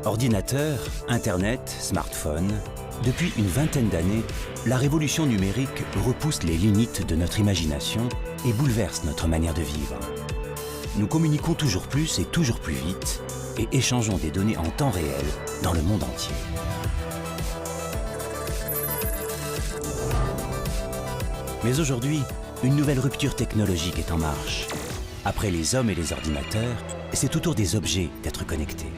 Ordinateur, Internet, smartphone, depuis une vingtaine d'années, la révolution numérique repousse les limites de notre imagination et bouleverse notre manière de vivre. Nous communiquons toujours plus et toujours plus vite et échangeons des données en temps réel dans le monde entier. Mais aujourd'hui, une nouvelle rupture technologique est en marche. Après les hommes et les ordinateurs, c'est au tour des objets d'être connectés.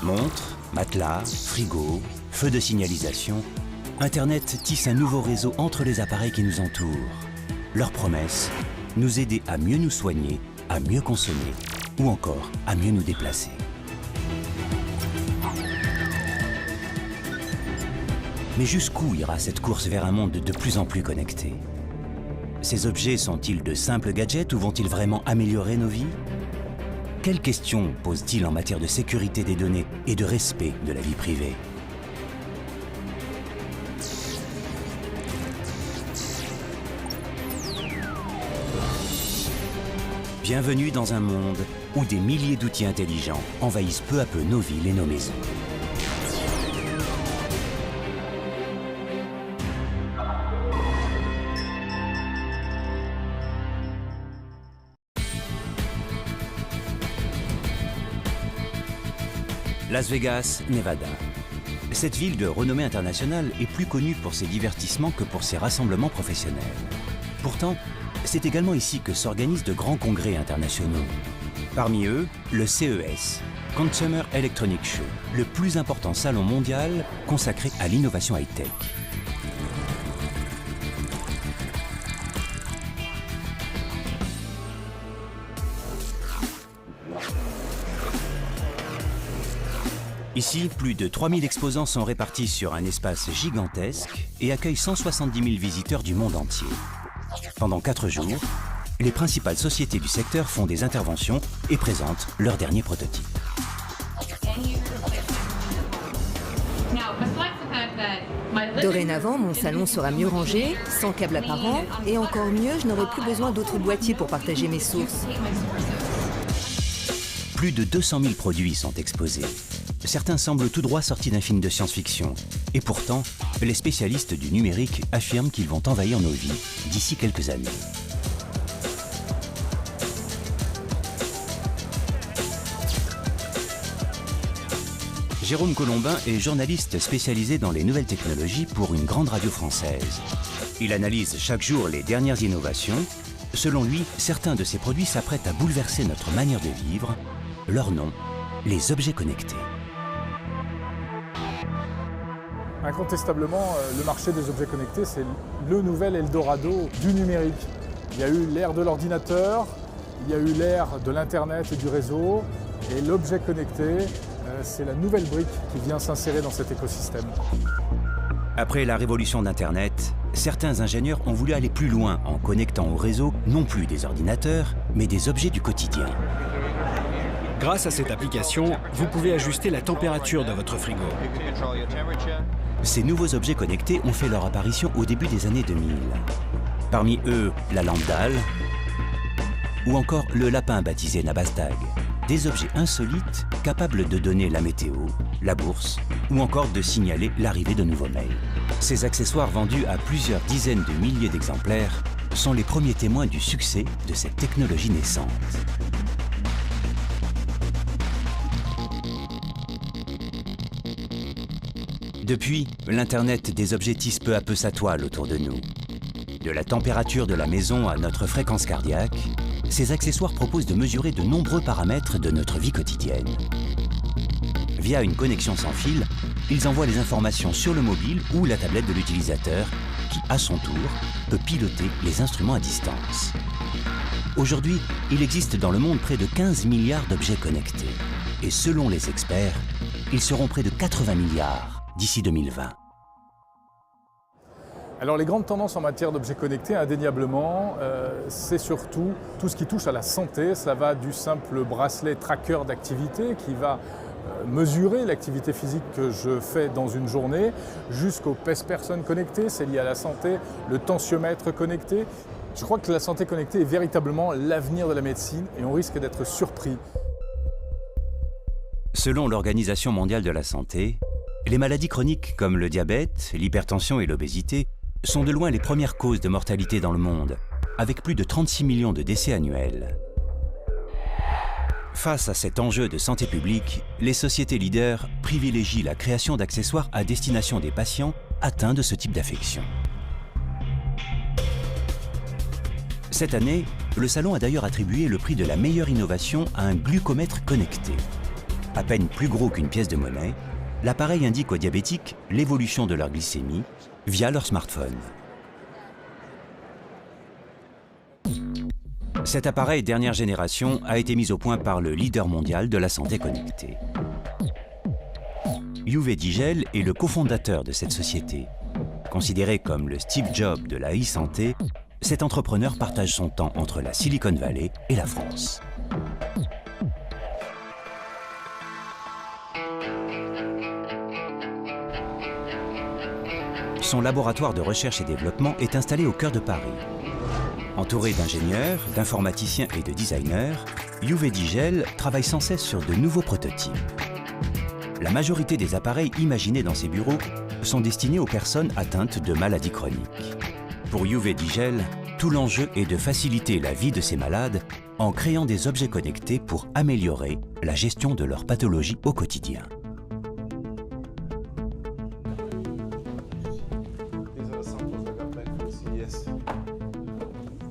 Montres, matelas, frigo, feux de signalisation, Internet tisse un nouveau réseau entre les appareils qui nous entourent. Leur promesse, nous aider à mieux nous soigner, à mieux consommer ou encore à mieux nous déplacer. Mais jusqu'où ira cette course vers un monde de plus en plus connecté? Ces objets sont-ils de simples gadgets ou vont-ils vraiment améliorer nos vies? Quelles questions posent-ils en matière de sécurité des données et de respect de la vie privée? Bienvenue dans un monde où des milliers d'outils intelligents envahissent peu à peu nos villes et nos maisons. Las Vegas, Nevada. Cette ville de renommée internationale est plus connue pour ses divertissements que pour ses rassemblements professionnels. Pourtant, c'est également ici que s'organisent de grands congrès internationaux. Parmi eux, le CES, Consumer Electronics Show, le plus important salon mondial consacré à l'innovation high-tech. Ici, plus de 3000 exposants sont répartis sur un espace gigantesque et accueillent 170 000 visiteurs du monde entier. Pendant 4 jours, les principales sociétés du secteur font des interventions et présentent leurs derniers prototypes. Dorénavant, mon salon sera mieux rangé, sans câble apparent, et encore mieux, je n'aurai plus besoin d'autres boîtiers pour partager mes sources. Plus de 200 000 produits sont exposés. Certains semblent tout droit sortis d'un film de science-fiction. Et pourtant, les spécialistes du numérique affirment qu'ils vont envahir nos vies d'ici quelques années. Jérôme Colombin est journaliste spécialisé dans les nouvelles technologies pour une grande radio française. Il analyse chaque jour les dernières innovations. Selon lui, certains de ces produits s'apprêtent à bouleverser notre manière de vivre. Leur nom, les objets connectés. Incontestablement, le marché des objets connectés, c'est le nouvel Eldorado du numérique. Il y a eu l'ère de l'ordinateur, il y a eu l'ère de l'Internet et du réseau, et l'objet connecté, c'est la nouvelle brique qui vient s'insérer dans cet écosystème. Après la révolution d'Internet, certains ingénieurs ont voulu aller plus loin en connectant au réseau non plus des ordinateurs, mais des objets du quotidien. Grâce à cette application, vous pouvez ajuster la température de votre frigo. Ces nouveaux objets connectés ont fait leur apparition au début des années 2000. Parmi eux, la lampe Dahl ou encore le lapin baptisé Nabastag. Des objets insolites capables de donner la météo, la bourse ou encore de signaler l'arrivée de nouveaux mails. Ces accessoires vendus à plusieurs dizaines de milliers d'exemplaires sont les premiers témoins du succès de cette technologie naissante. Depuis, l'Internet des objets tisse peu à peu sa toile autour de nous. De la température de la maison à notre fréquence cardiaque, ces accessoires proposent de mesurer de nombreux paramètres de notre vie quotidienne. Via une connexion sans fil, ils envoient les informations sur le mobile ou la tablette de l'utilisateur qui, à son tour, peut piloter les instruments à distance. Aujourd'hui, il existe dans le monde près de 15 milliards d'objets connectés. Et selon les experts, ils seront près de 80 milliards d'ici 2020. Alors les grandes tendances en matière d'objets connectés, indéniablement, c'est surtout tout ce qui touche à la santé. Ça va du simple bracelet tracker d'activité qui va mesurer l'activité physique que je fais dans une journée, jusqu'au pèse-personne connecté, c'est lié à la santé, le tensiomètre connecté. Je crois que la santé connectée est véritablement l'avenir de la médecine et on risque d'être surpris. Selon l'Organisation mondiale de la santé, les maladies chroniques comme le diabète, l'hypertension et l'obésité sont de loin les premières causes de mortalité dans le monde, avec plus de 36 millions de décès annuels. Face à cet enjeu de santé publique, les sociétés leaders privilégient la création d'accessoires à destination des patients atteints de ce type d'affection. Cette année, le salon a d'ailleurs attribué le prix de la meilleure innovation à un glucomètre connecté. À peine plus gros qu'une pièce de monnaie, l'appareil indique aux diabétiques l'évolution de leur glycémie via leur smartphone. Cet appareil dernière génération a été mis au point par le leader mondial de la santé connectée. Uwe Digel est le cofondateur de cette société. Considéré comme le Steve Jobs de la e-santé, cet entrepreneur partage son temps entre la Silicon Valley et la France. Son laboratoire de recherche et développement est installé au cœur de Paris. Entouré d'ingénieurs, d'informaticiens et de designers, Uwe Digel travaille sans cesse sur de nouveaux prototypes. La majorité des appareils imaginés dans ses bureaux sont destinés aux personnes atteintes de maladies chroniques. Pour Uwe Digel, tout l'enjeu est de faciliter la vie de ces malades en créant des objets connectés pour améliorer la gestion de leurs pathologies au quotidien.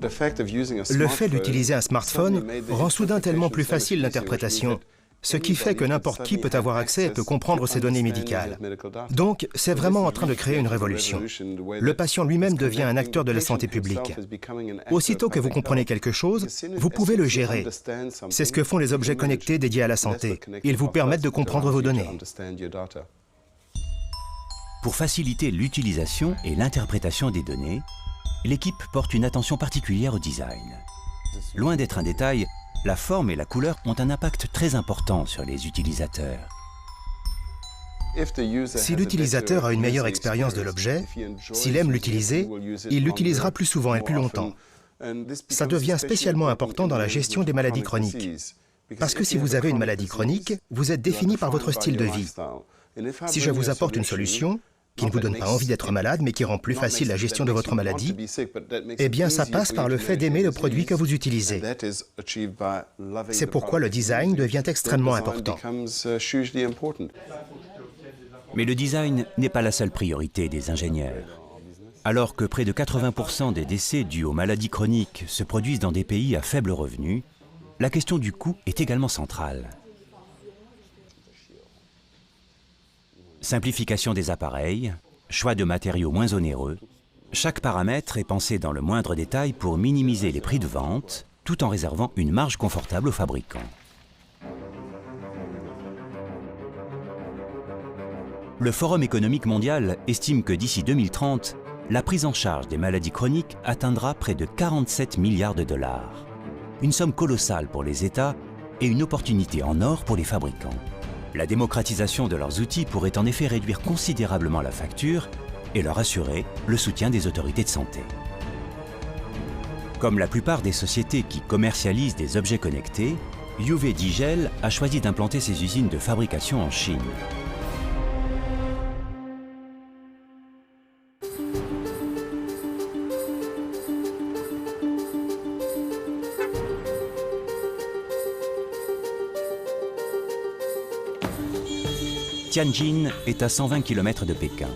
Le fait d'utiliser un smartphone rend soudain tellement plus facile l'interprétation, ce qui fait que n'importe qui peut avoir accès et peut comprendre ces données médicales. Donc, c'est vraiment en train de créer une révolution. Le patient lui-même devient un acteur de la santé publique. Aussitôt que vous comprenez quelque chose, vous pouvez le gérer. C'est ce que font les objets connectés dédiés à la santé. Ils vous permettent de comprendre vos données. Pour faciliter l'utilisation et l'interprétation des données, l'équipe porte une attention particulière au design. Loin d'être un détail, la forme et la couleur ont un impact très important sur les utilisateurs. Si l'utilisateur a une meilleure expérience de l'objet, s'il aime l'utiliser, il l'utilisera plus souvent et plus longtemps. Ça devient spécialement important dans la gestion des maladies chroniques. Parce que si vous avez une maladie chronique, vous êtes défini par votre style de vie. Si je vous apporte une solution qui ne vous donne pas envie d'être malade, mais qui rend plus facile la gestion de votre maladie, eh bien ça passe par le fait d'aimer le produit que vous utilisez. C'est pourquoi le design devient extrêmement important. Mais le design n'est pas la seule priorité des ingénieurs. Alors que près de 80% des décès dus aux maladies chroniques se produisent dans des pays à faible revenu, la question du coût est également centrale. Simplification des appareils, choix de matériaux moins onéreux, chaque paramètre est pensé dans le moindre détail pour minimiser les prix de vente, tout en réservant une marge confortable aux fabricants. Le Forum économique mondial estime que d'ici 2030, la prise en charge des maladies chroniques atteindra près de 47 milliards de dollars. Une somme colossale pour les États et une opportunité en or pour les fabricants. La démocratisation de leurs outils pourrait en effet réduire considérablement la facture et leur assurer le soutien des autorités de santé. Comme la plupart des sociétés qui commercialisent des objets connectés, Uwe Digel a choisi d'implanter ses usines de fabrication en Chine. Tianjin est à 120 km de Pékin.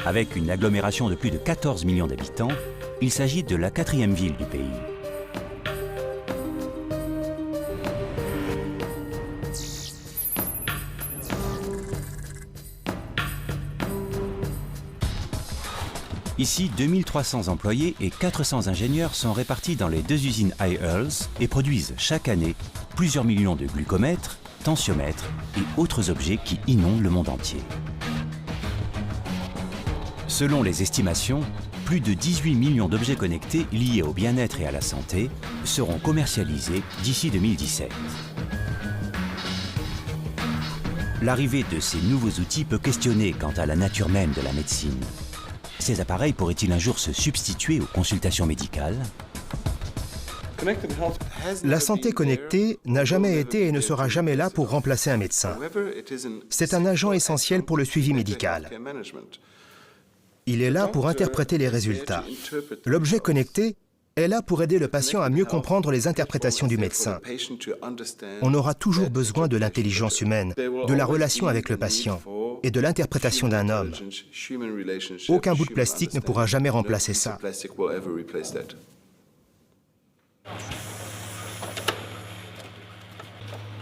Avec une agglomération de plus de 14 millions d'habitants, il s'agit de la 4e ville du pays. Ici, 2300 employés et 400 ingénieurs sont répartis dans les 2 usines iEarls et produisent chaque année plusieurs millions de glucomètres, tensiomètres et autres objets qui inondent le monde entier. Selon les estimations, plus de 18 millions d'objets connectés liés au bien-être et à la santé seront commercialisés d'ici 2017. L'arrivée de ces nouveaux outils peut questionner quant à la nature même de la médecine. Ces appareils pourraient-ils un jour se substituer aux consultations médicales? La santé connectée n'a jamais été et ne sera jamais là pour remplacer un médecin. C'est un agent essentiel pour le suivi médical. Il est là pour interpréter les résultats. L'objet connecté est là pour aider le patient à mieux comprendre les interprétations du médecin. On aura toujours besoin de l'intelligence humaine, de la relation avec le patient et de l'interprétation d'un homme. Aucun bout de plastique ne pourra jamais remplacer ça.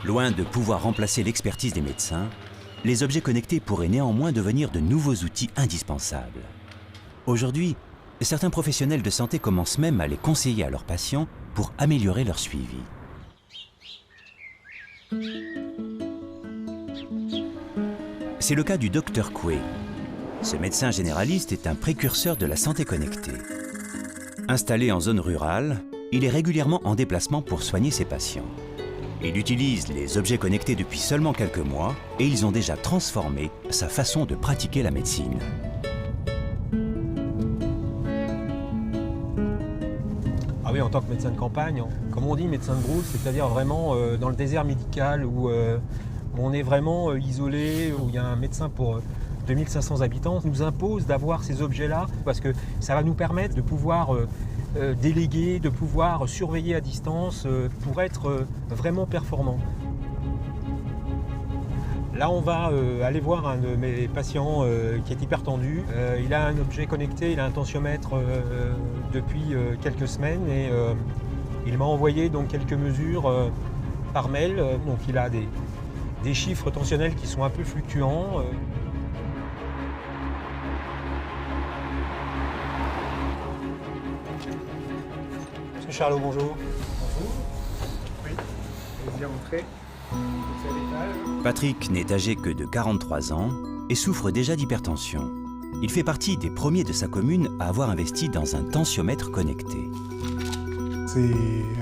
Loin de pouvoir remplacer l'expertise des médecins, les objets connectés pourraient néanmoins devenir de nouveaux outils indispensables. Aujourd'hui, certains professionnels de santé commencent même à les conseiller à leurs patients pour améliorer leur suivi. C'est le cas du Dr Quay. Ce médecin généraliste est un précurseur de la santé connectée. Installé en zone rurale, il est régulièrement en déplacement pour soigner ses patients. Il utilise les objets connectés depuis seulement quelques mois et ils ont déjà transformé sa façon de pratiquer la médecine. Ah oui, en tant que médecin de campagne, comme on dit, médecin de brousse, c'est-à-dire vraiment dans le désert médical où on est vraiment isolé, où il y a un médecin pour 2500 habitants, nous impose d'avoir ces objets-là parce que ça va nous permettre de pouvoir déléguer, de pouvoir surveiller à distance pour être vraiment performant. Là, on va aller voir un de mes patients qui est hypertendu. Il a un objet connecté, il a un tensiomètre depuis quelques semaines et il m'a envoyé donc quelques mesures par mail. Donc il a des chiffres tensionnels qui sont un peu fluctuants. Monsieur Charlot, bonjour. Bonjour. Oui, vous y rentrez. Patrick n'est âgé que de 43 ans et souffre déjà d'hypertension. Il fait partie des premiers de sa commune à avoir investi dans un tensiomètre connecté. C'est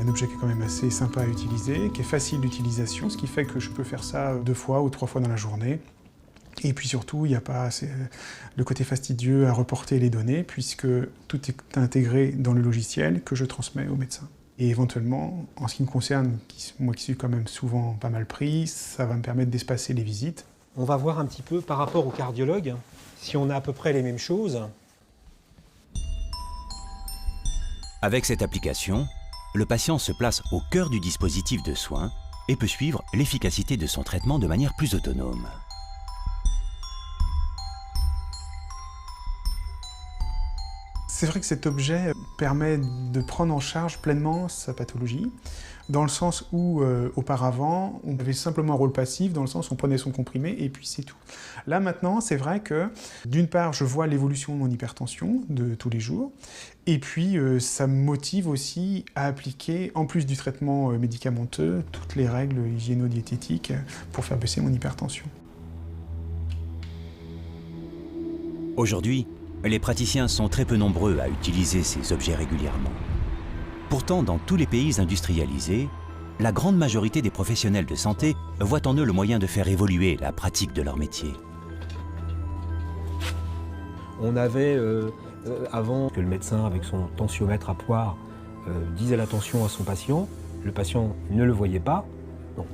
un objet qui est quand même assez sympa à utiliser, qui est facile d'utilisation, ce qui fait que je peux faire ça 2 fois ou 3 fois dans la journée. Et puis surtout, il n'y a pas le côté fastidieux à reporter les données, puisque tout est intégré dans le logiciel que je transmets au médecin. Et éventuellement, en ce qui me concerne, moi qui suis quand même souvent pas mal pris, ça va me permettre d'espacer les visites. On va voir un petit peu par rapport au cardiologue, si on a à peu près les mêmes choses. Avec cette application, le patient se place au cœur du dispositif de soins et peut suivre l'efficacité de son traitement de manière plus autonome. C'est vrai que cet objet permet de prendre en charge pleinement sa pathologie, dans le sens où auparavant, on avait simplement un rôle passif, dans le sens où on prenait son comprimé et puis c'est tout. Là maintenant, c'est vrai que d'une part, je vois l'évolution de mon hypertension de tous les jours, et puis ça me motive aussi à appliquer, en plus du traitement médicamenteux, toutes les règles hygiéno-diététiques pour faire baisser mon hypertension. Aujourd'hui, les praticiens sont très peu nombreux à utiliser ces objets régulièrement. Pourtant, dans tous les pays industrialisés, la grande majorité des professionnels de santé voient en eux le moyen de faire évoluer la pratique de leur métier. On avait, avant que le médecin, avec son tensiomètre à poire, disait la tension à son patient, le patient ne le voyait pas, non,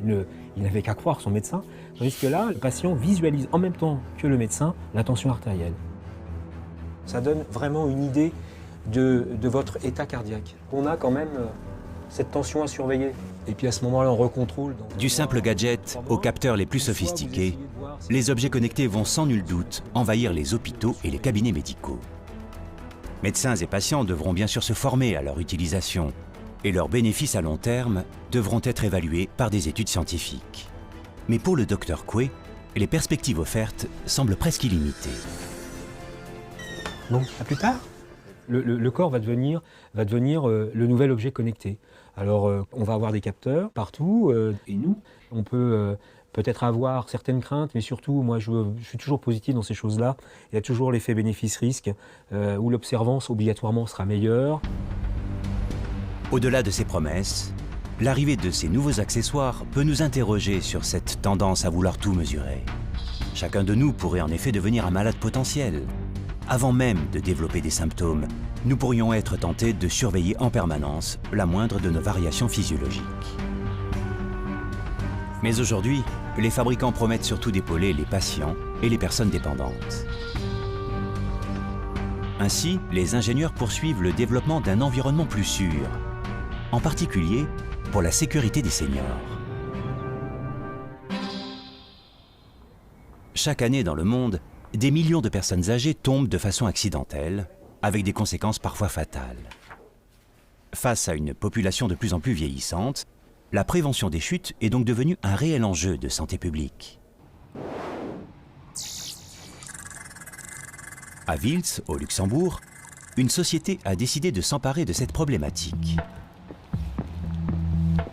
il n'avait qu'à croire son médecin, tandis que là, le patient visualise en même temps que le médecin la tension artérielle. Ça donne vraiment une idée de votre état cardiaque. On a quand même cette tension à surveiller. Et puis à ce moment-là, on recontrôle. Du simple gadget aux capteurs les plus sophistiqués, les objets connectés vont sans nul doute envahir les hôpitaux et les cabinets médicaux. Médecins et patients devront bien sûr se former à leur utilisation et leurs bénéfices à long terme devront être évalués par des études scientifiques. Mais pour le Dr Quay, les perspectives offertes semblent presque illimitées. Bon, à plus tard. Le corps va devenir le nouvel objet connecté. Alors, on va avoir des capteurs partout, et nous, on peut peut-être avoir certaines craintes, mais surtout, moi, je suis toujours positif dans ces choses-là. Il y a toujours l'effet bénéfice-risque, où l'observance, obligatoirement, sera meilleure. Au-delà de ces promesses, l'arrivée de ces nouveaux accessoires peut nous interroger sur cette tendance à vouloir tout mesurer. Chacun de nous pourrait en effet devenir un malade potentiel. avant même de développer des symptômes, nous pourrions être tentés de surveiller en permanence la moindre de nos variations physiologiques. Mais aujourd'hui, les fabricants promettent surtout d'épauler les patients et les personnes dépendantes. Ainsi, les ingénieurs poursuivent le développement d'un environnement plus sûr, en particulier pour la sécurité des seniors. Chaque année dans le monde, des millions de personnes âgées tombent de façon accidentelle, avec des conséquences parfois fatales. Face à une population de plus en plus vieillissante, la prévention des chutes est donc devenue un réel enjeu de santé publique. À Vils, au Luxembourg, une société a décidé de s'emparer de cette problématique.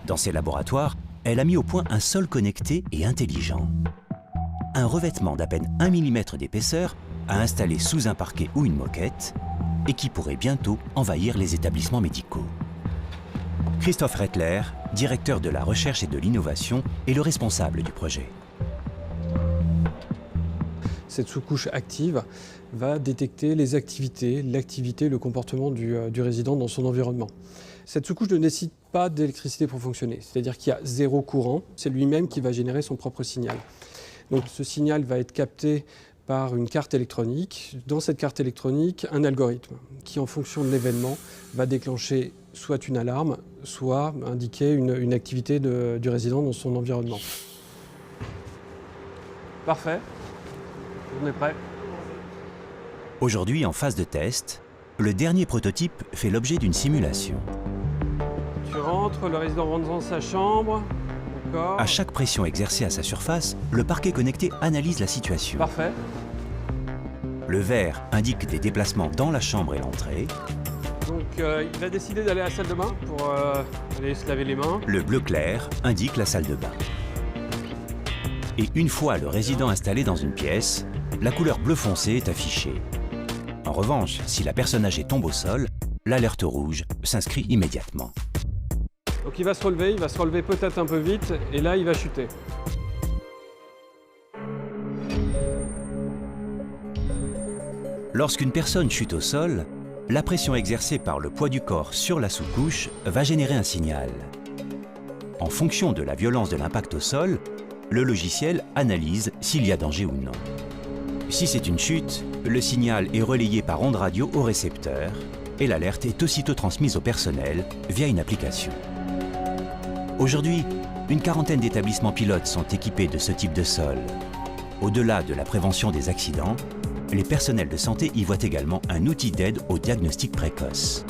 Dans ses laboratoires, elle a mis au point un sol connecté et intelligent. Un revêtement d'à peine 1 mm d'épaisseur à installer sous un parquet ou une moquette et qui pourrait bientôt envahir les établissements médicaux. Christoph Rettler, directeur de la recherche et de l'innovation, est le responsable du projet. Cette sous-couche active va détecter les activités, l'activité, le comportement du résident dans son environnement. Cette sous-couche ne nécessite pas d'électricité pour fonctionner, c'est-à-dire qu'il y a zéro courant, c'est lui-même qui va générer son propre signal. Donc ce signal va être capté par une carte électronique. Dans cette carte électronique, un algorithme qui, en fonction de l'événement, va déclencher soit une alarme, soit indiquer une activité du résident dans son environnement. Parfait, on est prêt. Aujourd'hui, en phase de test, le dernier prototype fait l'objet d'une simulation. Tu rentres, le résident rentre dans sa chambre. À chaque pression exercée à sa surface, le parquet connecté analyse la situation. Parfait. Le vert indique des déplacements dans la chambre et l'entrée. Donc il va décider d'aller à la salle de bain pour aller se laver les mains. Le bleu clair indique la salle de bain. Et une fois le résident installé dans une pièce, la couleur bleu foncé est affichée. En revanche, si la personne âgée tombe au sol, l'alerte rouge s'inscrit immédiatement. Donc il va se relever peut-être un peu vite, et là il va chuter. Lorsqu'une personne chute au sol, la pression exercée par le poids du corps sur la sous-couche va générer un signal. En fonction de la violence de l'impact au sol, le logiciel analyse s'il y a danger ou non. Si c'est une chute, le signal est relayé par onde radio au récepteur et l'alerte est aussitôt transmise au personnel via une application. Aujourd'hui, une quarantaine d'établissements pilotes sont équipés de ce type de sol. Au-delà de la prévention des accidents, les personnels de santé y voient également un outil d'aide au diagnostic précoce.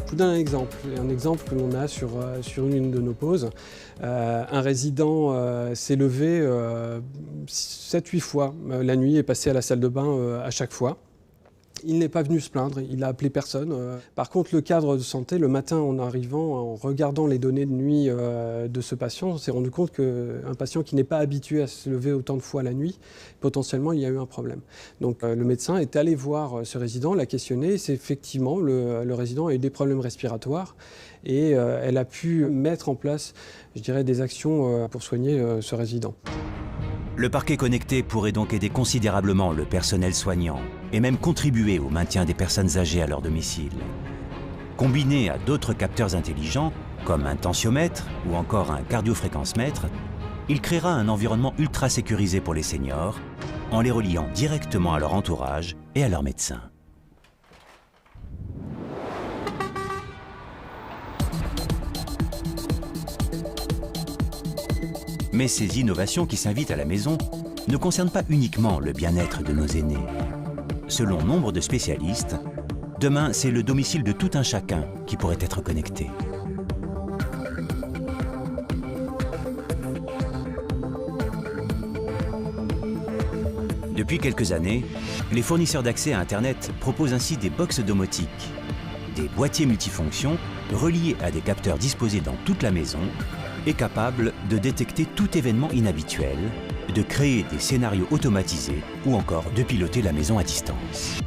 Je vous donne un exemple que l'on a sur une de nos pauses. Un résident s'est levé 7-8 fois la nuit et passé à la salle de bain à chaque fois. Il n'est pas venu se plaindre, il n'a appelé personne. Par contre, le cadre de santé, le matin en arrivant, en regardant les données de nuit de ce patient, on s'est rendu compte qu'un patient qui n'est pas habitué à se lever autant de fois la nuit, potentiellement, il y a eu un problème. Donc le médecin est allé voir ce résident, l'a questionné, et c'est effectivement, le résident a eu des problèmes respiratoires, et elle a pu mettre en place, je dirais, des actions pour soigner ce résident. Le parquet connecté pourrait donc aider considérablement le personnel soignant et même contribuer au maintien des personnes âgées à leur domicile. Combiné à d'autres capteurs intelligents, comme un tensiomètre ou encore un cardiofréquencemètre, il créera un environnement ultra sécurisé pour les seniors, en les reliant directement à leur entourage et à leur médecin. Mais ces innovations qui s'invitent à la maison ne concernent pas uniquement le bien-être de nos aînés. Selon nombre de spécialistes, demain, c'est le domicile de tout un chacun qui pourrait être connecté. Depuis quelques années, les fournisseurs d'accès à Internet proposent ainsi des box domotiques, des boîtiers multifonctions reliés à des capteurs disposés dans toute la maison et capables de détecter tout événement inhabituel, de créer des scénarios automatisés ou encore de piloter la maison à distance.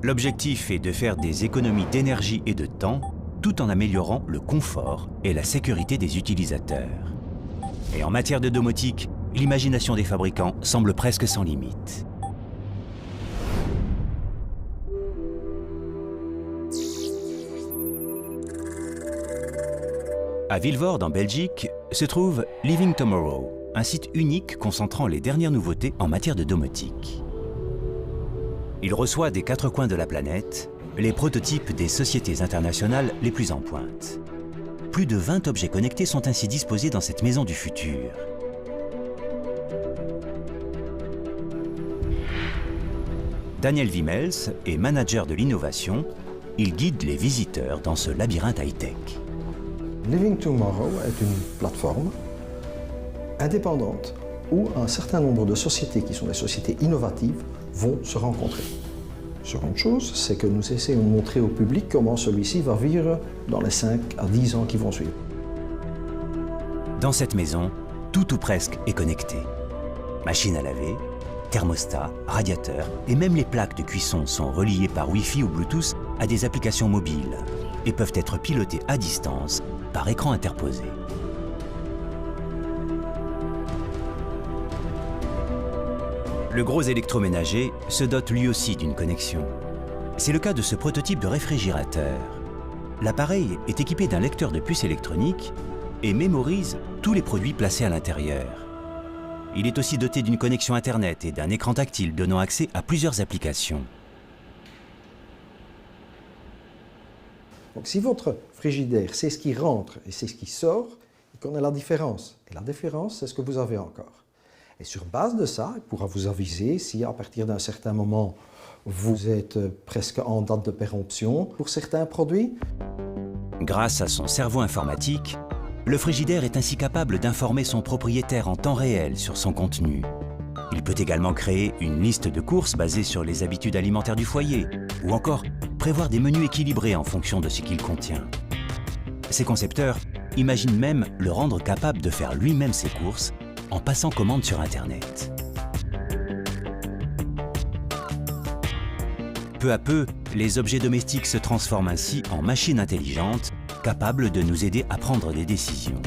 L'objectif est de faire des économies d'énergie et de temps tout en améliorant le confort et la sécurité des utilisateurs. Et en matière de domotique, l'imagination des fabricants semble presque sans limite. À Vilvoorde, en Belgique, se trouve Living Tomorrow, un site unique concentrant les dernières nouveautés en matière de domotique. Il reçoit des quatre coins de la planète les prototypes des sociétés internationales les plus en pointe. Plus de 20 objets connectés sont ainsi disposés dans cette maison du futur. Daniel Wimmels est manager de l'innovation. Il guide les visiteurs dans ce labyrinthe high-tech. Living Tomorrow est une plateforme indépendante où un certain nombre de sociétés qui sont des sociétés innovatives vont se rencontrer. Seconde chose, c'est que nous essayons de montrer au public comment celui-ci va vivre dans les 5 à 10 ans qui vont suivre. Dans cette maison, tout ou presque est connecté. Machine à laver, thermostat, radiateur et même les plaques de cuisson sont reliées par Wi-Fi ou Bluetooth à des applications mobiles et peuvent être pilotées à distance par écran interposé. Le gros électroménager se dote lui aussi d'une connexion. C'est le cas de ce prototype de réfrigérateur. L'appareil est équipé d'un lecteur de puces électroniques et mémorise tous les produits placés à l'intérieur. Il est aussi doté d'une connexion Internet et d'un écran tactile donnant accès à plusieurs applications. Donc si votre frigidaire sait ce qui rentre et c'est ce qui sort, il connaît la différence. Et la différence, c'est ce que vous avez encore. Et sur base de ça, il pourra vous aviser si à partir d'un certain moment, vous êtes presque en date de péremption pour certains produits. Grâce à son cerveau informatique, le frigidaire est ainsi capable d'informer son propriétaire en temps réel sur son contenu. Il peut également créer une liste de courses basée sur les habitudes alimentaires du foyer, ou encore prévoir des menus équilibrés en fonction de ce qu'il contient. Ses concepteurs imaginent même le rendre capable de faire lui-même ses courses en passant commande sur Internet. Peu à peu, les objets domestiques se transforment ainsi en machines intelligentes capables de nous aider à prendre des décisions.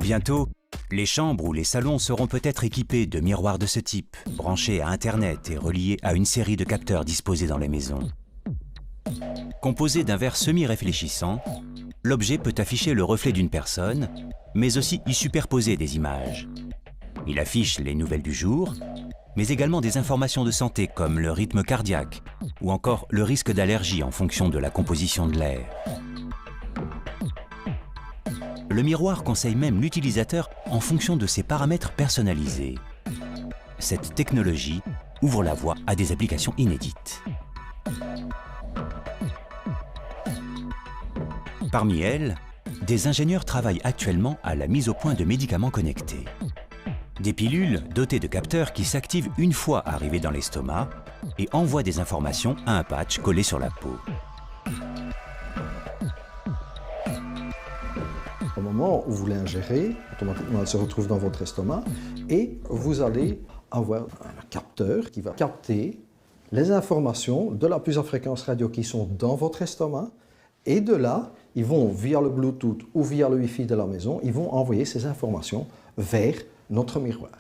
Bientôt, les chambres ou les salons seront peut-être équipés de miroirs de ce type, branchés à Internet et reliés à une série de capteurs disposés dans les maisons. Composé d'un verre semi-réfléchissant, l'objet peut afficher le reflet d'une personne, mais aussi y superposer des images. Il affiche les nouvelles du jour, mais également des informations de santé comme le rythme cardiaque ou encore le risque d'allergie en fonction de la composition de l'air. Le miroir conseille même l'utilisateur en fonction de ses paramètres personnalisés. Cette technologie ouvre la voie à des applications inédites. Parmi elles, des ingénieurs travaillent actuellement à la mise au point de médicaments connectés. Des pilules dotées de capteurs qui s'activent une fois arrivées dans l'estomac et envoient des informations à un patch collé sur la peau. Au moment où vous l'ingérez, automatiquement elle se retrouve dans votre estomac et vous allez avoir un capteur qui va capter les informations de la puce à fréquence radio qui sont dans votre estomac et de là, ils vont via le Bluetooth ou via le Wi-Fi de la maison, ils vont envoyer ces informations vers notre miroir.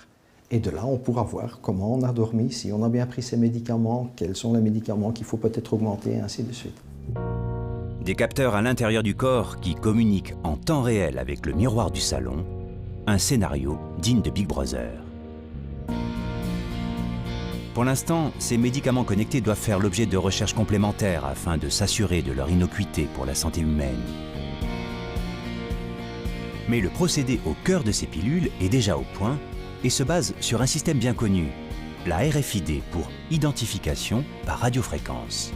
Et de là, on pourra voir comment on a dormi, si on a bien pris ses médicaments, quels sont les médicaments qu'il faut peut-être augmenter, et ainsi de suite. Des capteurs à l'intérieur du corps qui communiquent en temps réel avec le miroir du salon, un scénario digne de Big Brother. Pour l'instant, ces médicaments connectés doivent faire l'objet de recherches complémentaires afin de s'assurer de leur innocuité pour la santé humaine. Mais le procédé au cœur de ces pilules est déjà au point et se base sur un système bien connu, la RFID pour identification par radiofréquence.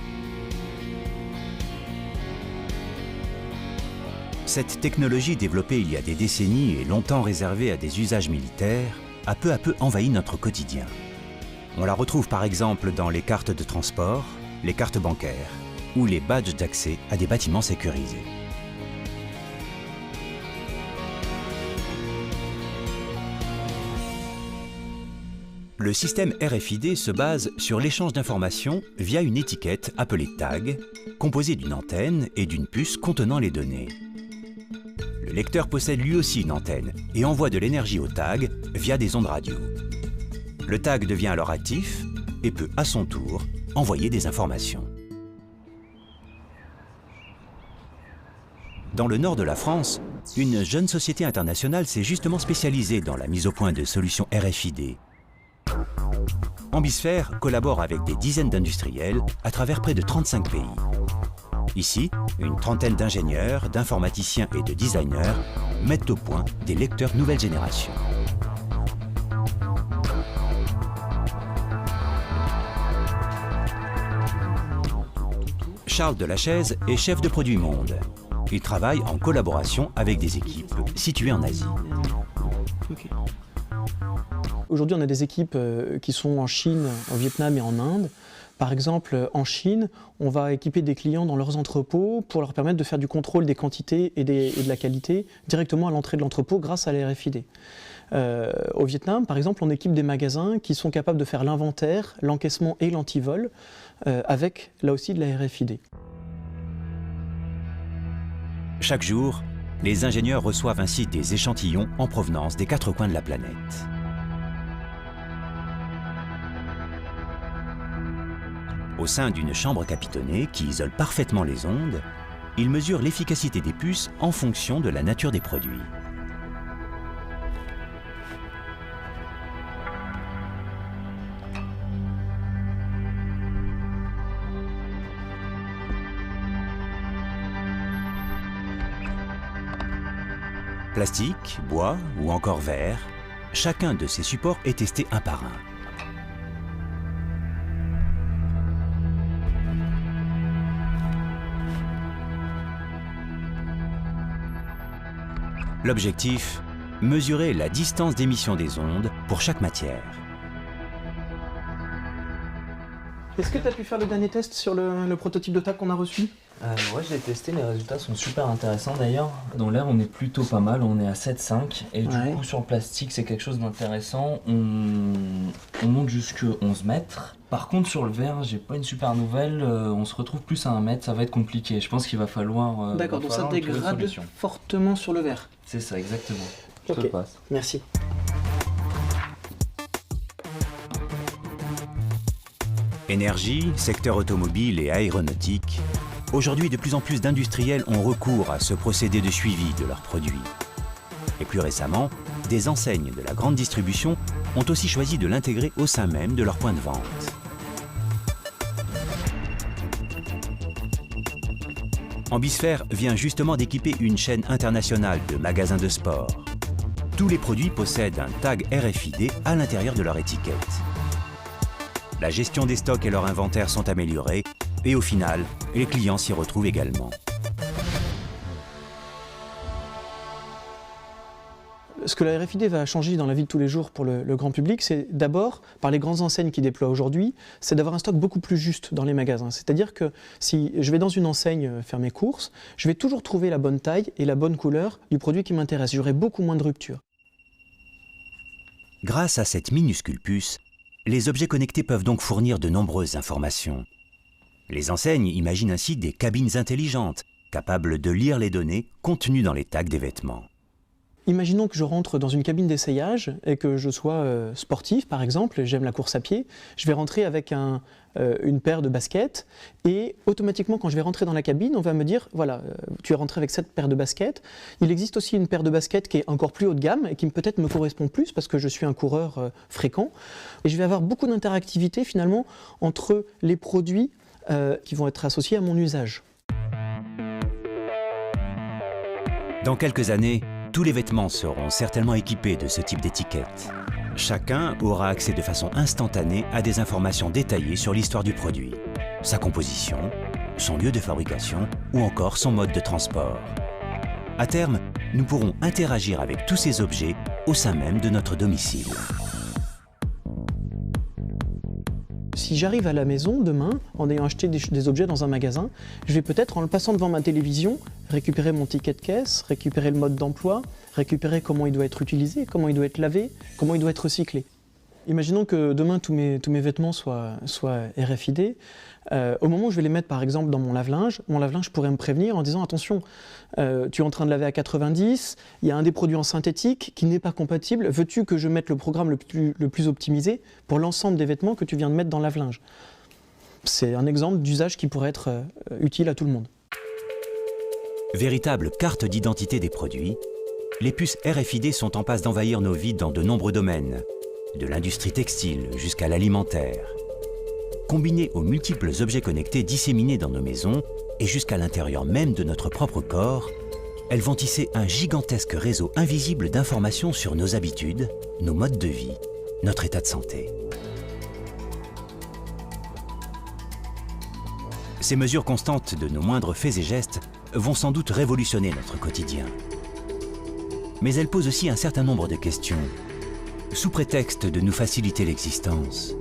Cette technologie développée il y a des décennies et longtemps réservée à des usages militaires a peu à peu envahi notre quotidien. On la retrouve par exemple dans les cartes de transport, les cartes bancaires ou les badges d'accès à des bâtiments sécurisés. Le système RFID se base sur l'échange d'informations via une étiquette appelée tag, composée d'une antenne et d'une puce contenant les données. Le lecteur possède lui aussi une antenne et envoie de l'énergie au tag via des ondes radio. Le tag devient alors actif et peut à son tour envoyer des informations. Dans le nord de la France, une jeune société internationale s'est justement spécialisée dans la mise au point de solutions RFID. Ambisphère collabore avec des dizaines d'industriels à travers près de 35 pays. Ici, une trentaine d'ingénieurs, d'informaticiens et de designers mettent au point des lecteurs nouvelle génération. Charles Delachaise est chef de produit monde. Il travaille en collaboration avec des équipes situées en Asie. Aujourd'hui, on a des équipes qui sont en Chine, au Vietnam et en Inde. Par exemple, en Chine, on va équiper des clients dans leurs entrepôts pour leur permettre de faire du contrôle des quantités et de la qualité directement à l'entrée de l'entrepôt grâce à la RFID. Au Vietnam, par exemple, on équipe des magasins qui sont capables de faire l'inventaire, l'encaissement et l'antivol avec, là aussi, de la RFID. Chaque jour, les ingénieurs reçoivent ainsi des échantillons en provenance des 4 coins de la planète. Au sein d'une chambre capitonnée qui isole parfaitement les ondes, ils mesurent l'efficacité des puces en fonction de la nature des produits. Plastique, bois ou encore verre, chacun de ces supports est testé un par un. L'objectif, mesurer la distance d'émission des ondes pour chaque matière. Est-ce que tu as pu faire le dernier test sur le prototype de tag qu'on a reçu? Ouais, je l'ai testé, les résultats sont super intéressants d'ailleurs. Dans l'air, on est plutôt pas mal, on est à 7,5 et du coup sur le plastique, c'est quelque chose d'intéressant. On monte jusqu'à 11 mètres. Par contre, sur le verre, j'ai pas une super nouvelle, on se retrouve plus à 1 mètre, ça va être compliqué. Je pense qu'il va falloir. D'accord, donc ça dégrade fortement sur le verre. C'est ça, exactement. Je te Ok, le passe. merci. Énergie, secteur automobile et aéronautique. Aujourd'hui, de plus en plus d'industriels ont recours à ce procédé de suivi de leurs produits. Et plus récemment, des enseignes de la grande distribution ont aussi choisi de l'intégrer au sein même de leur point de vente. Ambisphère vient justement d'équiper une chaîne internationale de magasins de sport. Tous les produits possèdent un tag RFID à l'intérieur de leur étiquette. La gestion des stocks et leur inventaire sont améliorés et au final, les clients s'y retrouvent également. Ce que la RFID va changer dans la vie de tous les jours pour le grand public, c'est d'abord, par les grandes enseignes qui déploient aujourd'hui, c'est d'avoir un stock beaucoup plus juste dans les magasins. C'est-à-dire que si je vais dans une enseigne faire mes courses, je vais toujours trouver la bonne taille et la bonne couleur du produit qui m'intéresse. J'aurai beaucoup moins de ruptures. Grâce à cette minuscule puce, les objets connectés peuvent donc fournir de nombreuses informations. Les enseignes imaginent ainsi des cabines intelligentes, capables de lire les données contenues dans les tags des vêtements. Imaginons que je rentre dans une cabine d'essayage et que je sois sportif, par exemple, et j'aime la course à pied. Je vais rentrer avec une paire de baskets et automatiquement, quand je vais rentrer dans la cabine, on va me dire, voilà, tu es rentré avec cette paire de baskets. Il existe aussi une paire de baskets qui est encore plus haut de gamme et qui peut-être me correspond plus parce que je suis un coureur fréquent. Et je vais avoir beaucoup d'interactivité finalement entre les produits qui vont être associés à mon usage. Dans quelques années, tous les vêtements seront certainement équipés de ce type d'étiquette. Chacun aura accès de façon instantanée à des informations détaillées sur l'histoire du produit, sa composition, son lieu de fabrication ou encore son mode de transport. À terme, nous pourrons interagir avec tous ces objets au sein même de notre domicile. Si j'arrive à la maison demain, en ayant acheté des objets dans un magasin, je vais peut-être, en le passant devant ma télévision, récupérer mon ticket de caisse, récupérer le mode d'emploi, récupérer comment il doit être utilisé, comment il doit être lavé, comment il doit être recyclé. Imaginons que demain tous mes vêtements soient RFID. Au moment où je vais les mettre par exemple dans mon lave-linge pourrait me prévenir en disant attention, tu es en train de laver à 90, il y a un des produits en synthétique qui n'est pas compatible, veux-tu que je mette le programme le plus optimisé pour l'ensemble des vêtements que tu viens de mettre dans le lave-linge? C'est un exemple d'usage qui pourrait être utile à tout le monde. Véritable carte d'identité des produits, les puces RFID sont en passe d'envahir nos vies dans de nombreux domaines, de l'industrie textile jusqu'à l'alimentaire. Combinées aux multiples objets connectés disséminés dans nos maisons et jusqu'à l'intérieur même de notre propre corps, elles vont tisser un gigantesque réseau invisible d'informations sur nos habitudes, nos modes de vie, notre état de santé. Ces mesures constantes de nos moindres faits et gestes vont sans doute révolutionner notre quotidien. Mais elles posent aussi un certain nombre de questions. Sous prétexte de nous faciliter l'existence,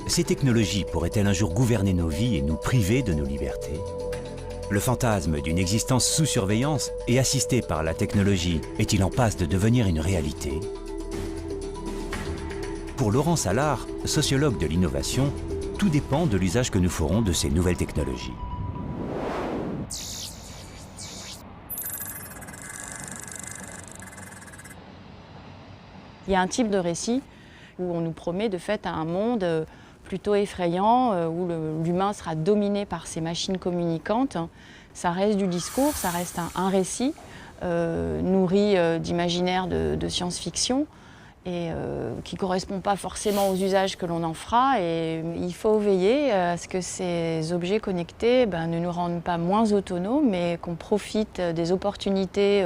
ces technologies pourraient-elles un jour gouverner nos vies et nous priver de nos libertés? Le fantasme d'une existence sous surveillance et assistée par la technologie est-il en passe de devenir une réalité? Pour Laurent Salard, sociologue de l'innovation, tout dépend de l'usage que nous ferons de ces nouvelles technologies. Il y a un type de récit où on nous promet de fait un monde plutôt effrayant, où l'humain sera dominé par ces machines communicantes. Ça reste du discours, ça reste un récit nourri d'imaginaire de science-fiction et qui ne correspond pas forcément aux usages que l'on en fera. Et il faut veiller à ce que ces objets connectés ne nous rendent pas moins autonomes, mais qu'on profite des opportunités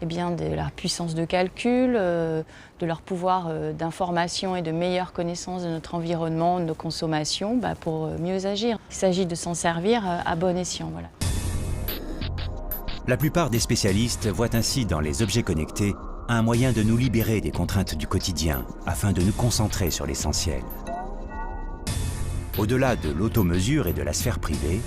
de leur puissance de calcul, de leur pouvoir d'information et de meilleure connaissance de notre environnement, de nos consommations, pour mieux agir. Il s'agit de s'en servir à bon escient. Voilà. La plupart des spécialistes voient ainsi dans les objets connectés un moyen de nous libérer des contraintes du quotidien afin de nous concentrer sur l'essentiel. Au-delà de l'automesure et de la sphère privée,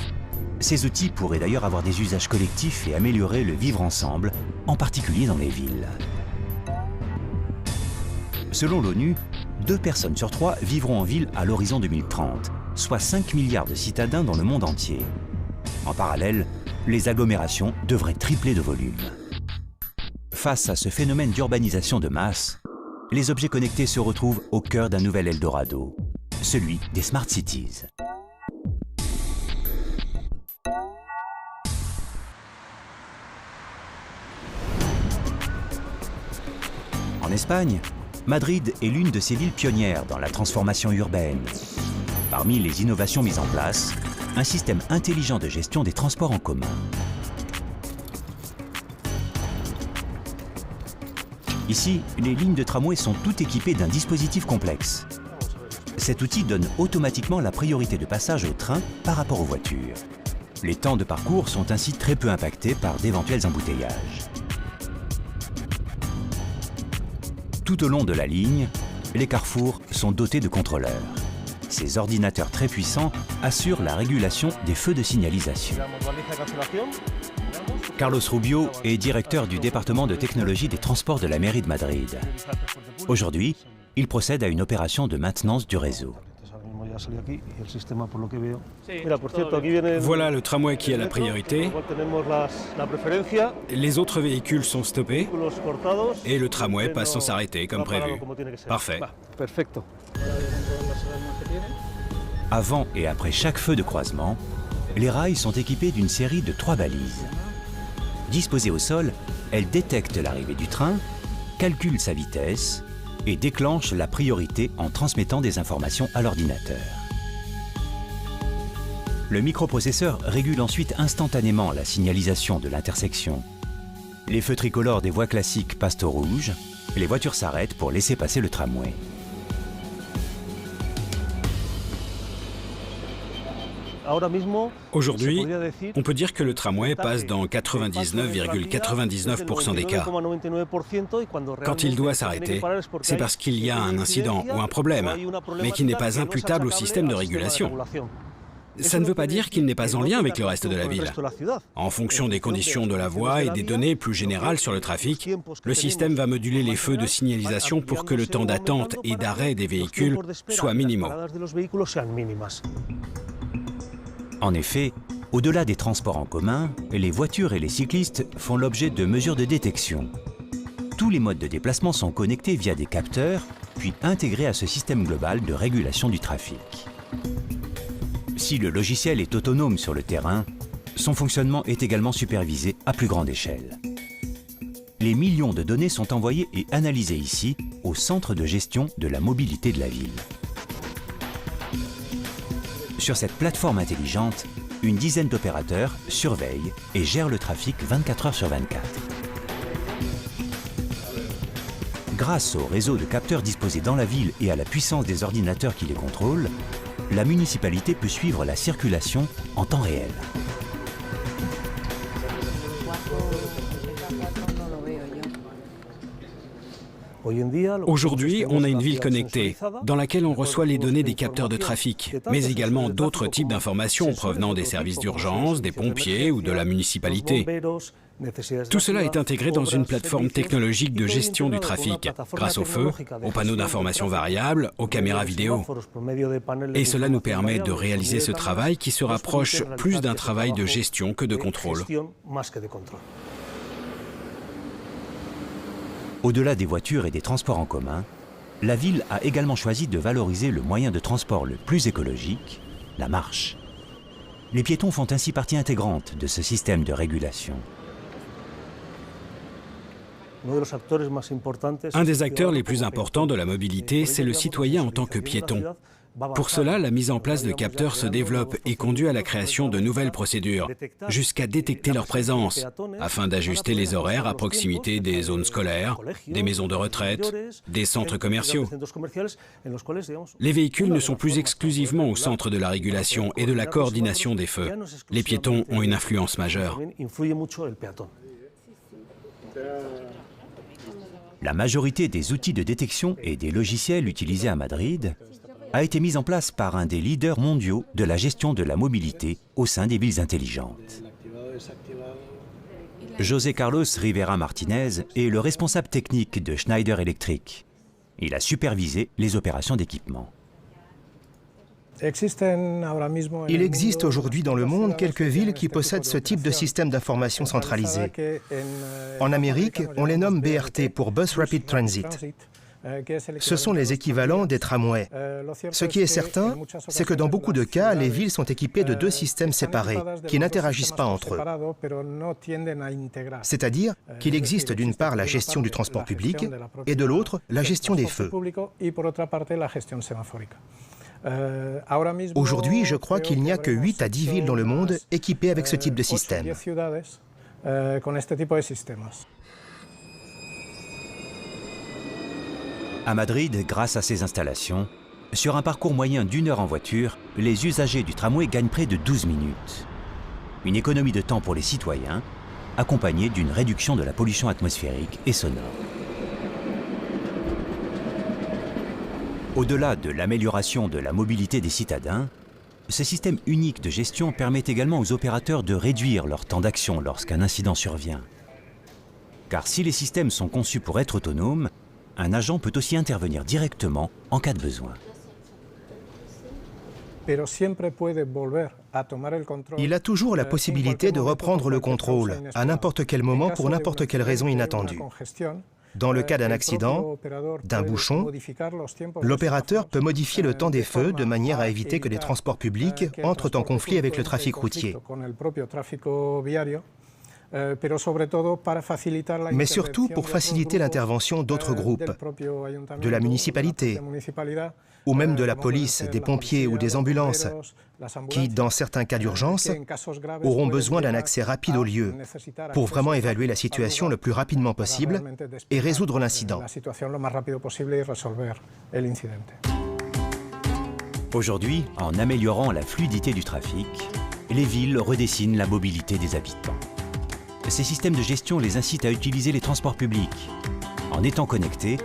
ces outils pourraient d'ailleurs avoir des usages collectifs et améliorer le vivre ensemble, en particulier dans les villes. Selon l'ONU, 2 personnes sur 3 vivront en ville à l'horizon 2030, soit 5 milliards de citadins dans le monde entier. En parallèle, les agglomérations devraient tripler de volume. Face à ce phénomène d'urbanisation de masse, les objets connectés se retrouvent au cœur d'un nouvel Eldorado, celui des Smart Cities. En Espagne, Madrid est l'une de ces villes pionnières dans la transformation urbaine. Parmi les innovations mises en place, un système intelligent de gestion des transports en commun. Ici, les lignes de tramway sont toutes équipées d'un dispositif complexe. Cet outil donne automatiquement la priorité de passage aux trains par rapport aux voitures. Les temps de parcours sont ainsi très peu impactés par d'éventuels embouteillages. Tout au long de la ligne, les carrefours sont dotés de contrôleurs. Ces ordinateurs très puissants assurent la régulation des feux de signalisation. Carlos Rubio est directeur du département de technologie des transports de la mairie de Madrid. Aujourd'hui, il procède à une opération de maintenance du réseau. Voilà le tramway qui a la priorité. Les autres véhicules sont stoppés et le tramway passe sans s'arrêter comme prévu. Parfait. Avant et après chaque feu de croisement, les rails sont équipés d'une série de 3 balises. Disposées au sol, elles détectent l'arrivée du train, calculent sa vitesse et déclenchent la priorité en transmettant des informations à l'ordinateur. Le microprocesseur régule ensuite instantanément la signalisation de l'intersection. Les feux tricolores des voies classiques passent au rouge, les voitures s'arrêtent pour laisser passer le tramway. Aujourd'hui, on peut dire que le tramway passe dans 99,99% des cas. Quand il doit s'arrêter, c'est parce qu'il y a un incident ou un problème, mais qui n'est pas imputable au système de régulation. ça ne veut pas dire qu'il n'est pas en lien avec le reste de la ville. En fonction des conditions de la voie et des données plus générales sur le trafic, le système va moduler les feux de signalisation pour que le temps d'attente et d'arrêt des véhicules soit minimaux. En effet, au-delà des transports en commun, les voitures et les cyclistes font l'objet de mesures de détection. Tous les modes de déplacement sont connectés via des capteurs, puis intégrés à ce système global de régulation du trafic. Si le logiciel est autonome sur le terrain, son fonctionnement est également supervisé à plus grande échelle. Les millions de données sont envoyées et analysées ici, au centre de gestion de la mobilité de la ville. Sur cette plateforme intelligente, une dizaine d'opérateurs surveillent et gèrent le trafic 24 heures sur 24. Grâce au réseau de capteurs disposés dans la ville et à la puissance des ordinateurs qui les contrôlent, la municipalité peut suivre la circulation en temps réel. Aujourd'hui, on a une ville connectée, dans laquelle on reçoit les données des capteurs de trafic, mais également d'autres types d'informations provenant des services d'urgence, des pompiers ou de la municipalité. Tout cela est intégré dans une plateforme technologique de gestion du trafic, grâce aux feux, aux panneaux d'information variables, aux caméras vidéo. Et cela nous permet de réaliser ce travail qui se rapproche plus d'un travail de gestion que de contrôle. Au-delà des voitures et des transports en commun, la ville a également choisi de valoriser le moyen de transport le plus écologique, la marche. Les piétons font ainsi partie intégrante de ce système de régulation. Un des acteurs les plus importants de la mobilité, c'est le citoyen en tant que piéton. Pour cela, la mise en place de capteurs se développe et conduit à la création de nouvelles procédures, jusqu'à détecter leur présence, afin d'ajuster les horaires à proximité des zones scolaires, des maisons de retraite, des centres commerciaux. Les véhicules ne sont plus exclusivement au centre de la régulation et de la coordination des feux. Les piétons ont une influence majeure. La majorité des outils de détection et des logiciels utilisés à Madrid a été mise en place par un des leaders mondiaux de la gestion de la mobilité au sein des villes intelligentes. José Carlos Rivera Martinez est le responsable technique de Schneider Electric. Il a supervisé les opérations d'équipement. Il existe aujourd'hui dans le monde quelques villes qui possèdent ce type de système d'information centralisé. En Amérique, on les nomme BRT pour Bus Rapid Transit. Ce sont les équivalents des tramways. Ce qui est certain, c'est que dans beaucoup de cas, les villes sont équipées de deux systèmes séparés, qui n'interagissent pas entre eux. C'est-à-dire qu'il existe d'une part la gestion du transport public et de l'autre la gestion des feux. Aujourd'hui, je crois qu'il n'y a que 8 à 10 villes dans le monde équipées avec ce type de système. À Madrid, grâce à ces installations, sur un parcours moyen d'1 heure en voiture, les usagers du tramway gagnent près de 12 minutes. Une économie de temps pour les citoyens, accompagnée d'une réduction de la pollution atmosphérique et sonore. Au-delà de l'amélioration de la mobilité des citadins, ce système unique de gestion permet également aux opérateurs de réduire leur temps d'action lorsqu'un incident survient. Car si les systèmes sont conçus pour être autonomes, un agent peut aussi intervenir directement en cas de besoin. Il a toujours la possibilité de reprendre le contrôle à n'importe quel moment pour n'importe quelle raison inattendue. Dans le cas d'un accident, d'un bouchon, l'opérateur peut modifier le temps des feux de manière à éviter que les transports publics entrent en conflit avec le trafic routier. Mais surtout pour faciliter l'intervention d'autres groupes, de la municipalité, ou même de la police, des pompiers ou des ambulances, qui, dans certains cas d'urgence, auront besoin d'un accès rapide au lieu, pour vraiment évaluer la situation le plus rapidement possible et résoudre l'incident. Aujourd'hui, en améliorant la fluidité du trafic, les villes redessinent la mobilité des habitants. Ces systèmes de gestion les incitent à utiliser les transports publics. En étant connectés,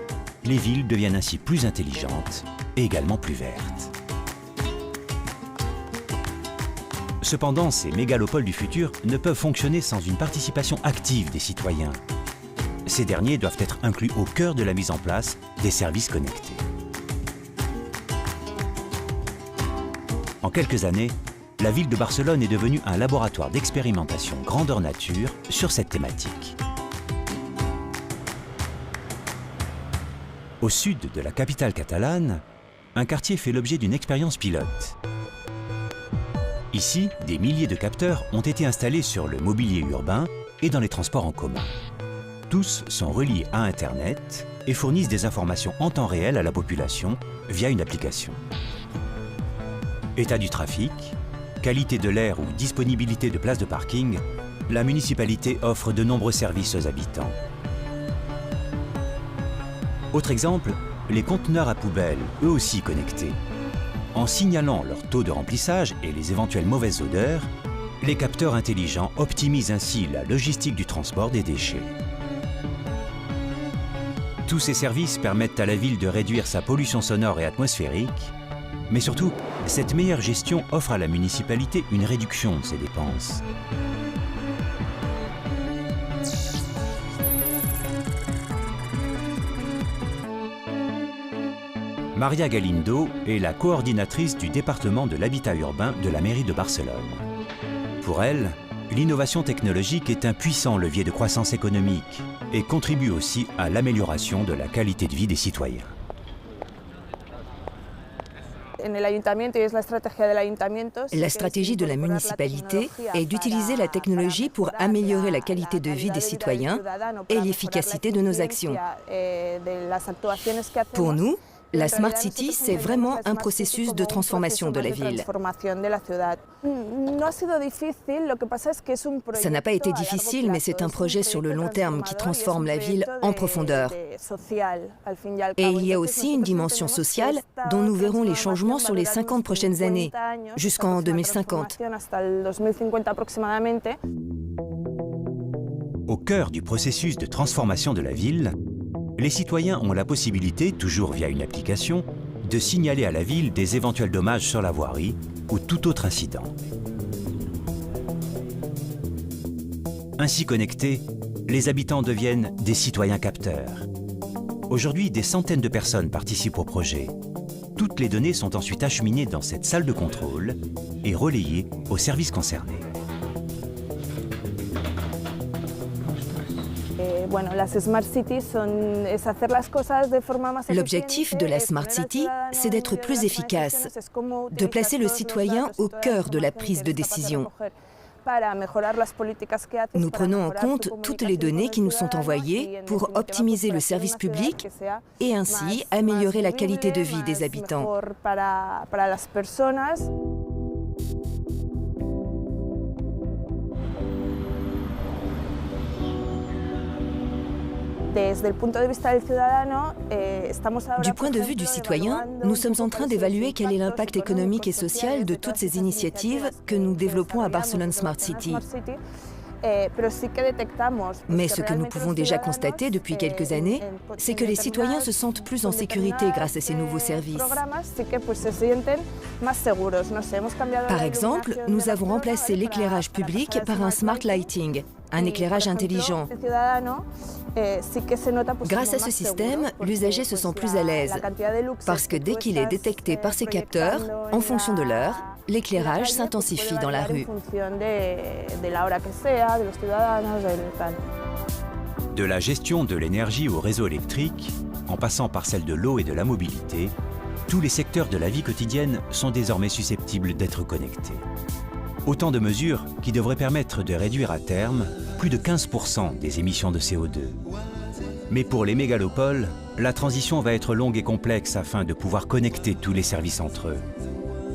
les villes deviennent ainsi plus intelligentes et également plus vertes. Cependant, ces mégalopoles du futur ne peuvent fonctionner sans une participation active des citoyens. Ces derniers doivent être inclus au cœur de la mise en place des services connectés. En quelques années, la ville de Barcelone est devenue un laboratoire d'expérimentation grandeur nature sur cette thématique. Au sud de la capitale catalane, un quartier fait l'objet d'une expérience pilote. Ici, des milliers de capteurs ont été installés sur le mobilier urbain et dans les transports en commun. Tous sont reliés à Internet et fournissent des informations en temps réel à la population via une application. État du trafic, qualité de l'air ou disponibilité de places de parking, la municipalité offre de nombreux services aux habitants. Autre exemple, les conteneurs à poubelles, eux aussi connectés. En signalant leur taux de remplissage et les éventuelles mauvaises odeurs, les capteurs intelligents optimisent ainsi la logistique du transport des déchets. Tous ces services permettent à la ville de réduire sa pollution sonore et atmosphérique, mais surtout, cette meilleure gestion offre à la municipalité une réduction de ses dépenses. Maria Galindo est la coordinatrice du département de l'habitat urbain de la mairie de Barcelone. Pour elle, l'innovation technologique est un puissant levier de croissance économique et contribue aussi à l'amélioration de la qualité de vie des citoyens. La stratégie de la municipalité est d'utiliser la technologie pour améliorer la qualité de vie des citoyens et l'efficacité de nos actions. Pour nous, la Smart City, c'est vraiment un processus de transformation de la ville. Ça n'a pas été difficile, mais c'est un projet sur le long terme qui transforme la ville en profondeur. Et il y a aussi une dimension sociale dont nous verrons les changements sur les 50 prochaines années, jusqu'en 2050. Au cœur du processus de transformation de la ville, les citoyens ont la possibilité, toujours via une application, de signaler à la ville des éventuels dommages sur la voirie ou tout autre incident. Ainsi connectés, les habitants deviennent des citoyens capteurs. Aujourd'hui, des centaines de personnes participent au projet. Toutes les données sont ensuite acheminées dans cette salle de contrôle et relayées aux services concernés. L'objectif de la Smart City, c'est d'être plus efficace, de placer le citoyen au cœur de la prise de décision. Nous prenons en compte toutes les données qui nous sont envoyées pour optimiser le service public et ainsi améliorer la qualité de vie des habitants. Du point de vue du citoyen, nous sommes en train d'évaluer quel est l'impact économique et social de toutes ces initiatives que nous développons à Barcelone Smart City. Mais ce que nous pouvons déjà constater depuis quelques années, c'est que les citoyens se sentent plus en sécurité grâce à ces nouveaux services. Par exemple, nous avons remplacé l'éclairage public par un smart lighting, un éclairage intelligent. Grâce à ce système, l'usager se sent plus à l'aise, parce que dès qu'il est détecté par ses capteurs, en fonction de l'heure, l'éclairage s'intensifie dans la rue. De la gestion de l'énergie au réseau électrique, en passant par celle de l'eau et de la mobilité, tous les secteurs de la vie quotidienne sont désormais susceptibles d'être connectés. Autant de mesures qui devraient permettre de réduire à terme plus de 15% des émissions de CO2. Mais pour les mégalopoles, la transition va être longue et complexe afin de pouvoir connecter tous les services entre eux.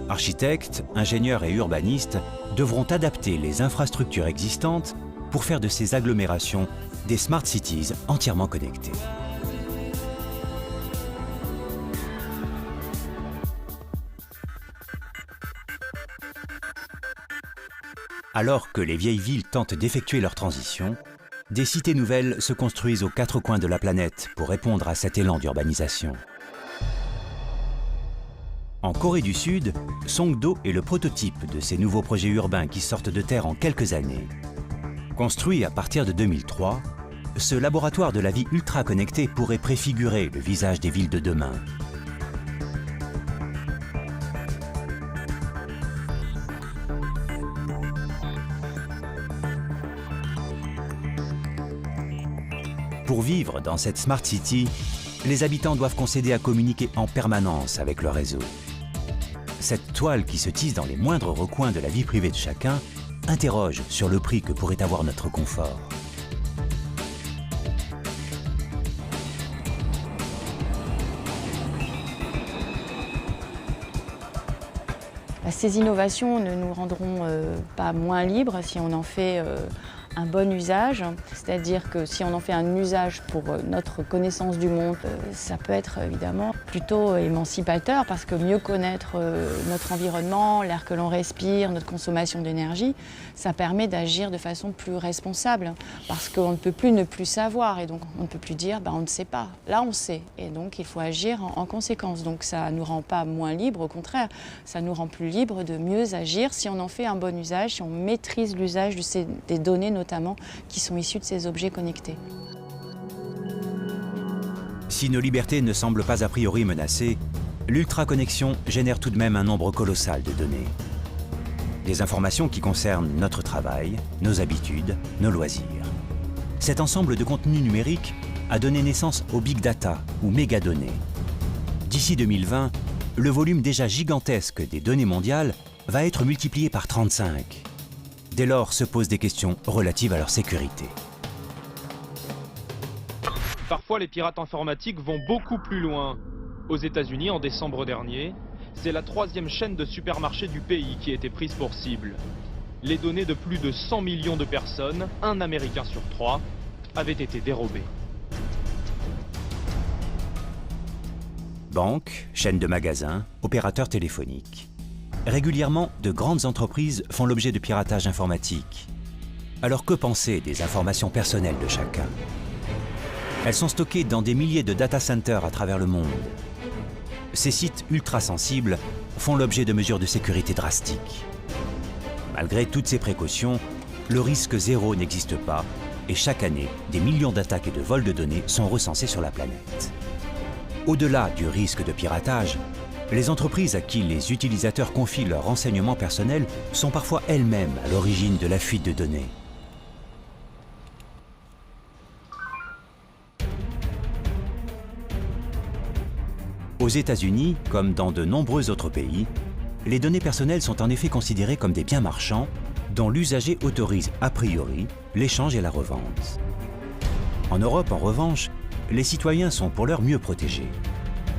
Architectes, ingénieurs et urbanistes devront adapter les infrastructures existantes pour faire de ces agglomérations des smart cities entièrement connectées. Alors que les vieilles villes tentent d'effectuer leur transition, des cités nouvelles se construisent aux quatre coins de la planète pour répondre à cet élan d'urbanisation. En Corée du Sud, Songdo est le prototype de ces nouveaux projets urbains qui sortent de terre en quelques années. Construit à partir de 2003, ce laboratoire de la vie ultra connectée pourrait préfigurer le visage des villes de demain. Pour vivre dans cette Smart City, les habitants doivent concéder à communiquer en permanence avec le réseau. Cette toile qui se tisse dans les moindres recoins de la vie privée de chacun interroge sur le prix que pourrait avoir notre confort. Ces innovations ne nous rendront pas moins libres si on en fait un bon usage, c'est-à-dire que si on en fait un usage pour notre connaissance du monde, ça peut être évidemment plutôt émancipateur parce que mieux connaître notre environnement, l'air que l'on respire, notre consommation d'énergie, ça permet d'agir de façon plus responsable parce qu'on ne peut plus ne plus savoir et donc on ne peut plus dire on ne sait pas. Là on sait et donc il faut agir en conséquence. Donc ça ne nous rend pas moins libres, au contraire, ça nous rend plus libres de mieux agir si on en fait un bon usage, si on maîtrise l'usage des données notamment qui sont issus de ces objets connectés. Si nos libertés ne semblent pas a priori menacées, l'ultraconnexion génère tout de même un nombre colossal de données. Des informations qui concernent notre travail, nos habitudes, nos loisirs. Cet ensemble de contenus numériques a donné naissance au big data ou mégadonnées. D'ici 2020, le volume déjà gigantesque des données mondiales va être multiplié par 35. Dès lors se posent des questions relatives à leur sécurité. Parfois, les pirates informatiques vont beaucoup plus loin. Aux États-Unis, en décembre dernier, c'est la 3e chaîne de supermarchés du pays qui a été prise pour cible. Les données de plus de 100 millions de personnes, un Américain sur 3, avaient été dérobées. Banques, chaînes de magasins, opérateurs téléphoniques. Régulièrement, de grandes entreprises font l'objet de piratage informatique. Alors que penser des informations personnelles de chacun? Elles sont stockées dans des milliers de data centers à travers le monde. Ces sites ultra sensibles font l'objet de mesures de sécurité drastiques. Malgré toutes ces précautions, le risque zéro n'existe pas et chaque année, des millions d'attaques et de vols de données sont recensés sur la planète. Au-delà du risque de piratage, les entreprises à qui les utilisateurs confient leurs renseignements personnels sont parfois elles-mêmes à l'origine de la fuite de données. Aux États-Unis, comme dans de nombreux autres pays, les données personnelles sont en effet considérées comme des biens marchands dont l'usager autorise a priori l'échange et la revente. En Europe, en revanche, les citoyens sont pour l'heure mieux protégés.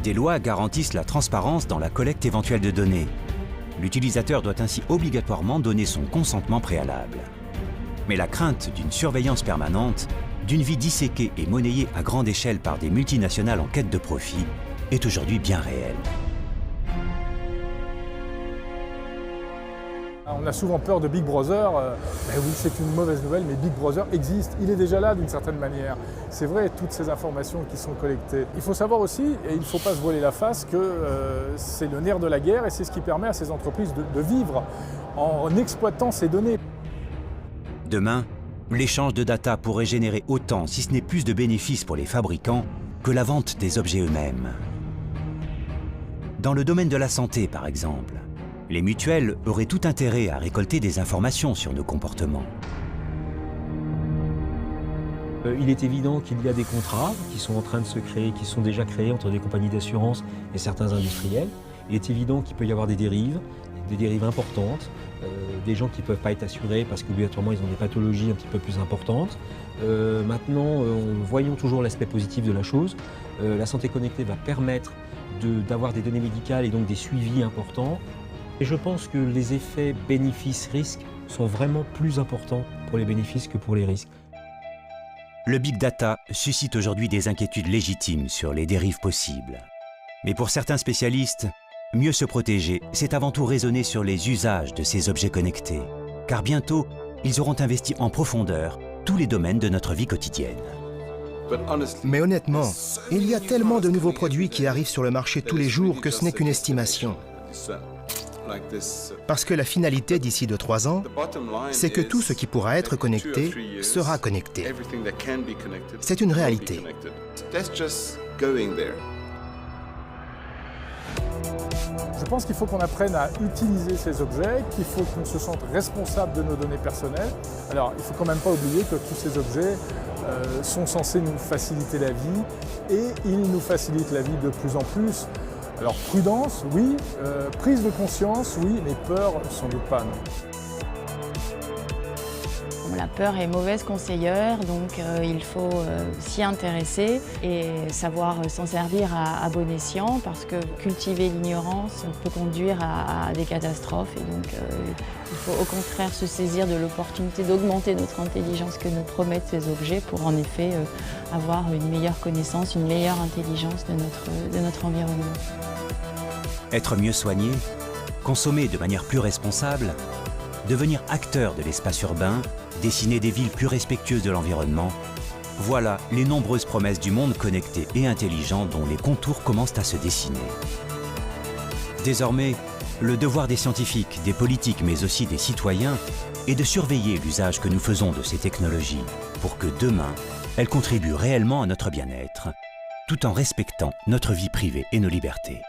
Des lois garantissent la transparence dans la collecte éventuelle de données. L'utilisateur doit ainsi obligatoirement donner son consentement préalable. Mais la crainte d'une surveillance permanente, d'une vie disséquée et monnayée à grande échelle par des multinationales en quête de profit, est aujourd'hui bien réelle. On a souvent peur de Big Brother. Oui, c'est une mauvaise nouvelle, mais Big Brother existe. Il est déjà là d'une certaine manière. C'est vrai, toutes ces informations qui sont collectées. Il faut savoir aussi, et il ne faut pas se voiler la face, que c'est le nerf de la guerre et c'est ce qui permet à ces entreprises de vivre en exploitant ces données. Demain, l'échange de data pourrait générer autant, si ce n'est plus de bénéfices pour les fabricants, que la vente des objets eux-mêmes. Dans le domaine de la santé, par exemple, les mutuelles auraient tout intérêt à récolter des informations sur nos comportements. Il est évident qu'il y a des contrats qui sont en train de se créer, qui sont déjà créés entre des compagnies d'assurance et certains industriels. Il est évident qu'il peut y avoir des dérives importantes, des gens qui ne peuvent pas être assurés parce qu'obligatoirement ils ont des pathologies un petit peu plus importantes. Maintenant, voyons toujours l'aspect positif de la chose. La santé connectée va permettre d'avoir des données médicales et donc des suivis importants. Et je pense que les effets bénéfices-risques sont vraiment plus importants pour les bénéfices que pour les risques. Le big data suscite aujourd'hui des inquiétudes légitimes sur les dérives possibles. Mais pour certains spécialistes, mieux se protéger, c'est avant tout raisonner sur les usages de ces objets connectés. Car bientôt, ils auront investi en profondeur tous les domaines de notre vie quotidienne. Mais honnêtement, il y a tellement de nouveaux produits qui arrivent sur le marché tous les jours que ce n'est qu'une estimation. Parce que la finalité d'ici 2-3 ans, c'est que tout ce qui pourra être connecté sera connecté. C'est une réalité. Je pense qu'il faut qu'on apprenne à utiliser ces objets, qu'il faut qu'on se sente responsable de nos données personnelles. Alors, il ne faut quand même pas oublier que tous ces objets sont censés nous faciliter la vie et ils nous facilitent la vie de plus en plus. Alors, prudence, oui, prise de conscience, oui, mais peur, sans doute pas, non. La peur est mauvaise conseillère, donc il faut s'y intéresser et savoir s'en servir à bon escient, parce que cultiver l'ignorance peut conduire à des catastrophes. Et donc il faut au contraire se saisir de l'opportunité d'augmenter notre intelligence que nous promettent ces objets pour en effet avoir une meilleure connaissance, une meilleure intelligence de notre environnement. Être mieux soigné, consommer de manière plus responsable, devenir acteur de l'espace urbain, dessiner des villes plus respectueuses de l'environnement, voilà les nombreuses promesses du monde connecté et intelligent dont les contours commencent à se dessiner. Désormais, le devoir des scientifiques, des politiques, mais aussi des citoyens est de surveiller l'usage que nous faisons de ces technologies pour que demain, elles contribuent réellement à notre bien-être, tout en respectant notre vie privée et nos libertés.